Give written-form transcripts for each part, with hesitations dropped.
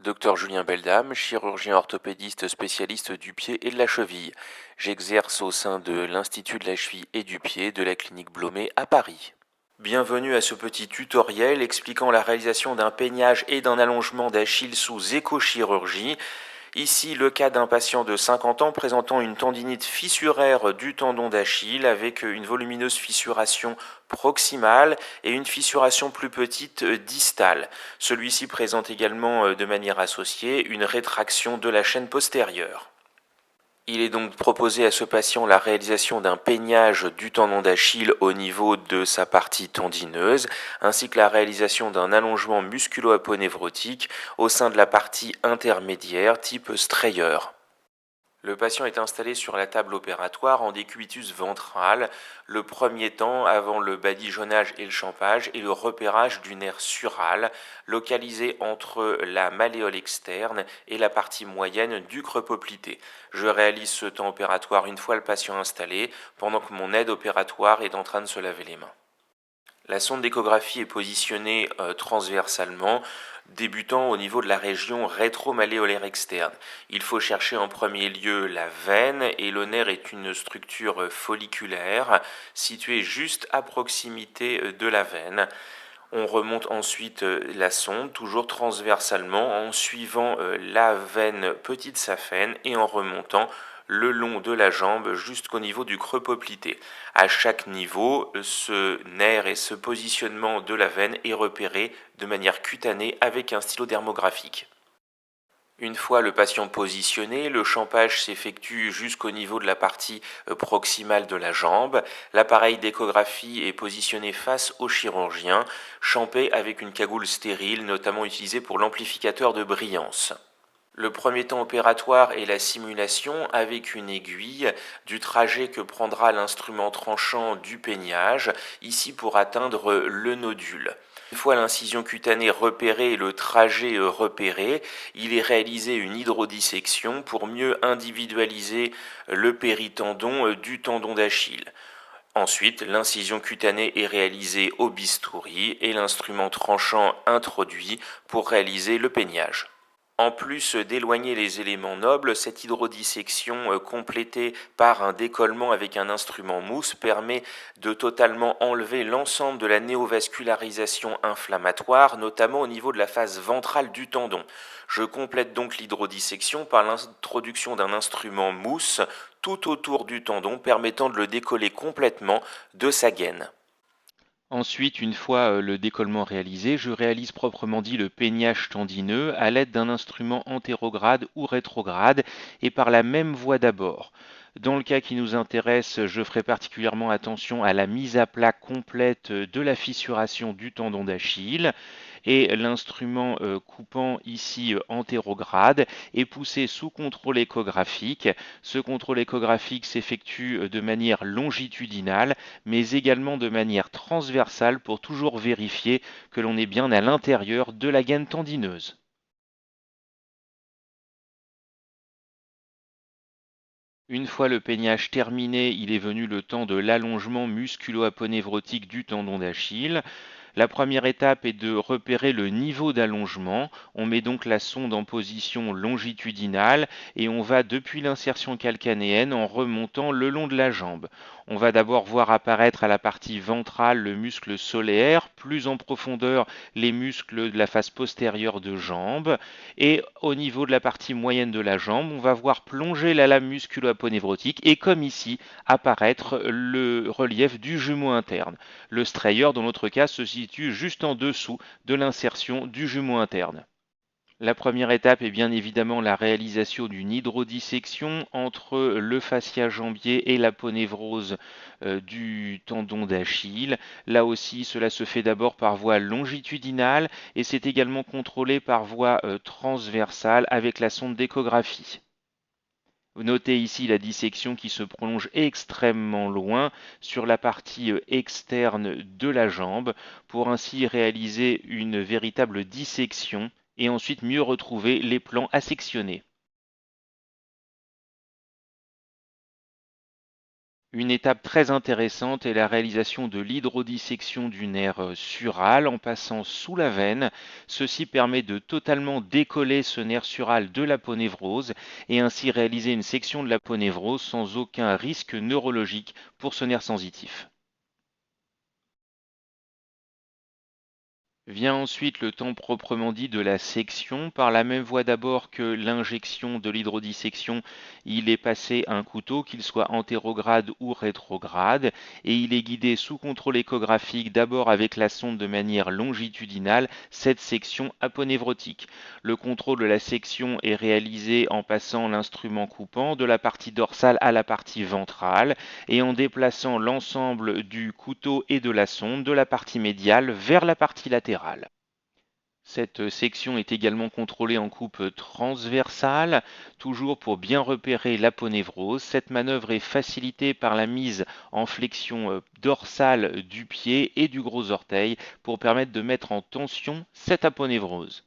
Docteur Julien Beldam, chirurgien orthopédiste spécialiste du pied et de la cheville. J'exerce au sein de l'Institut de la cheville et du pied de la clinique Blomet à Paris. Bienvenue à ce petit tutoriel expliquant la réalisation d'un peignage et d'un allongement d'Achille sous échochirurgie. Ici, le cas d'un patient de 50 ans présentant une tendinite fissuraire du tendon d'Achille avec une volumineuse fissuration proximale et une fissuration plus petite distale. Celui-ci présente également de manière associée une rétraction de la chaîne postérieure. Il est donc proposé à ce patient la réalisation d'un peignage du tendon d'Achille au niveau de sa partie tendineuse, ainsi que la réalisation d'un allongement musculo-aponévrotique au sein de la partie intermédiaire type Strayer. Le patient est installé sur la table opératoire en décubitus ventral, le premier temps avant le badigeonnage et le champage et le repérage du nerf sural, localisé entre la malléole externe et la partie moyenne du creux poplité. Je réalise ce temps opératoire une fois le patient installé, pendant que mon aide opératoire est en train de se laver les mains. La sonde d'échographie est positionnée transversalement, débutant au niveau de la région rétromalléolaire externe. Il faut chercher en premier lieu la veine, et le nerf est une structure folliculaire située juste à proximité de la veine. On remonte ensuite la sonde, toujours transversalement, en suivant la veine petite saphène et en remontant le long de la jambe jusqu'au niveau du creux poplité. À chaque niveau, ce nerf et ce positionnement de la veine est repéré de manière cutanée avec un stylo dermographique. Une fois le patient positionné, le champage s'effectue jusqu'au niveau de la partie proximale de la jambe. L'appareil d'échographie est positionné face au chirurgien, champé avec une cagoule stérile, notamment utilisée pour l'amplificateur de brillance. Le premier temps opératoire est la simulation avec une aiguille du trajet que prendra l'instrument tranchant du peignage, ici pour atteindre le nodule. Une fois l'incision cutanée repérée et le trajet repéré, il est réalisé une hydrodissection pour mieux individualiser le péritendon du tendon d'Achille. Ensuite, l'incision cutanée est réalisée au bistouri et l'instrument tranchant introduit pour réaliser le peignage. En plus d'éloigner les éléments nobles, cette hydrodissection complétée par un décollement avec un instrument mousse permet de totalement enlever l'ensemble de la néovascularisation inflammatoire, notamment au niveau de la face ventrale du tendon. Je complète donc l'hydrodissection par l'introduction d'un instrument mousse tout autour du tendon permettant de le décoller complètement de sa gaine. Ensuite, une fois le décollement réalisé, je réalise proprement dit le peignage tendineux à l'aide d'un instrument antérograde ou rétrograde et par la même voie d'abord. Dans le cas qui nous intéresse, je ferai particulièrement attention à la mise à plat complète de la fissuration du tendon d'Achille et l'instrument coupant ici antérograde est poussé sous contrôle échographique. Ce contrôle échographique s'effectue de manière longitudinale mais également de manière transversale pour toujours vérifier que l'on est bien à l'intérieur de la gaine tendineuse. Une fois le peignage terminé, il est venu le temps de l'allongement musculo-aponévrotique du tendon d'Achille. La première étape est de repérer le niveau d'allongement. On met donc la sonde en position longitudinale et on va depuis l'insertion calcanéenne en remontant le long de la jambe. On va d'abord voir apparaître à la partie ventrale le muscle solaire, plus en profondeur les muscles de la face postérieure de jambe et au niveau de la partie moyenne de la jambe, on va voir plonger la lame musculo-aponévrotique et comme ici apparaître le relief du jumeau interne. Le strayer, dans notre cas, se situe juste en dessous de l'insertion du jumeau interne. La première étape est bien évidemment la réalisation d'une hydrodissection entre le fascia jambier et l'aponévrose du tendon d'Achille. Là aussi, cela se fait d'abord par voie longitudinale et c'est également contrôlé par voie transversale avec la sonde d'échographie. Vous notez ici la dissection qui se prolonge extrêmement loin sur la partie externe de la jambe pour ainsi réaliser une véritable dissection et ensuite mieux retrouver les plans à. Une étape très intéressante est la réalisation de l'hydrodissection du nerf sural en passant sous la veine. Ceci permet de totalement décoller ce nerf sural de l'aponévrose et ainsi réaliser une section de l'aponévrose sans aucun risque neurologique pour ce nerf sensitif. Vient ensuite le temps proprement dit de la section. Par la même voie d'abord que l'injection de l'hydrodissection, il est passé un couteau, qu'il soit antérograde ou rétrograde, et il est guidé sous contrôle échographique d'abord avec la sonde de manière longitudinale, cette section aponévrotique. Le contrôle de la section est réalisé en passant l'instrument coupant de la partie dorsale à la partie ventrale et en déplaçant l'ensemble du couteau et de la sonde de la partie médiale vers la partie latérale. Cette section est également contrôlée en coupe transversale, toujours pour bien repérer l'aponévrose. Cette manœuvre est facilitée par la mise en flexion dorsale du pied et du gros orteil pour permettre de mettre en tension cette aponévrose.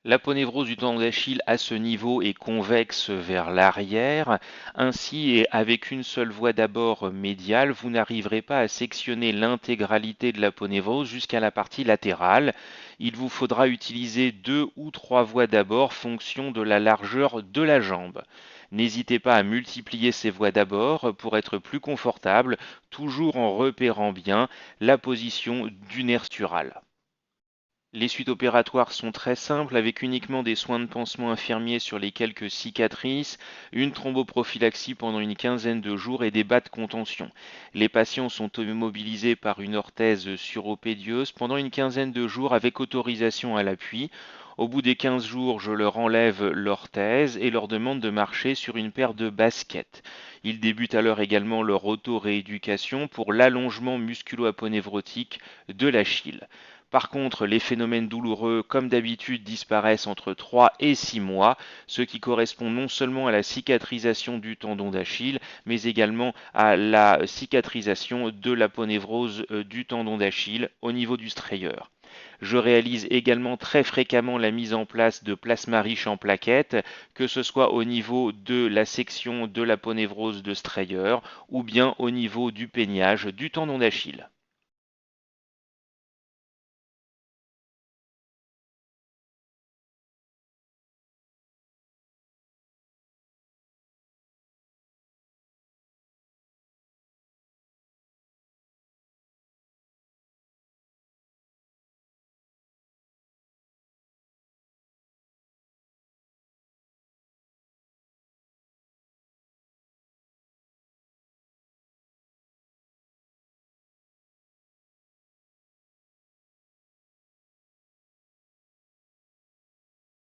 L'aponévrose du tendon d'Achille à ce niveau est convexe vers l'arrière. Ainsi, et avec une seule voie d'abord médiale, vous n'arriverez pas à sectionner l'intégralité de l'aponévrose jusqu'à la partie latérale. Il vous faudra utiliser 2 ou 3 voies d'abord, fonction de la largeur de la jambe. N'hésitez pas à multiplier ces voies d'abord pour être plus confortable, toujours en repérant bien la position du nerf sural. Les suites opératoires sont très simples avec uniquement des soins de pansement infirmiers sur les quelques cicatrices, une thromboprophylaxie pendant une quinzaine de jours et des bas de contention. Les patients sont immobilisés par une orthèse suropédieuse pendant une quinzaine de jours avec autorisation à l'appui. Au bout des 15 jours, je leur enlève l'orthèse et leur demande de marcher sur une paire de baskets. Ils débutent alors également leur auto-rééducation pour l'allongement musculo-aponévrotique de l'Achille. Par contre, les phénomènes douloureux, comme d'habitude, disparaissent entre 3 et 6 mois, ce qui correspond non seulement à la cicatrisation du tendon d'Achille, mais également à la cicatrisation de l'aponévrose du tendon d'Achille au niveau du strieur. Je réalise également très fréquemment la mise en place de plasma riche en plaquettes, que ce soit au niveau de la section de l'aponévrose de strieur ou bien au niveau du peignage du tendon d'Achille.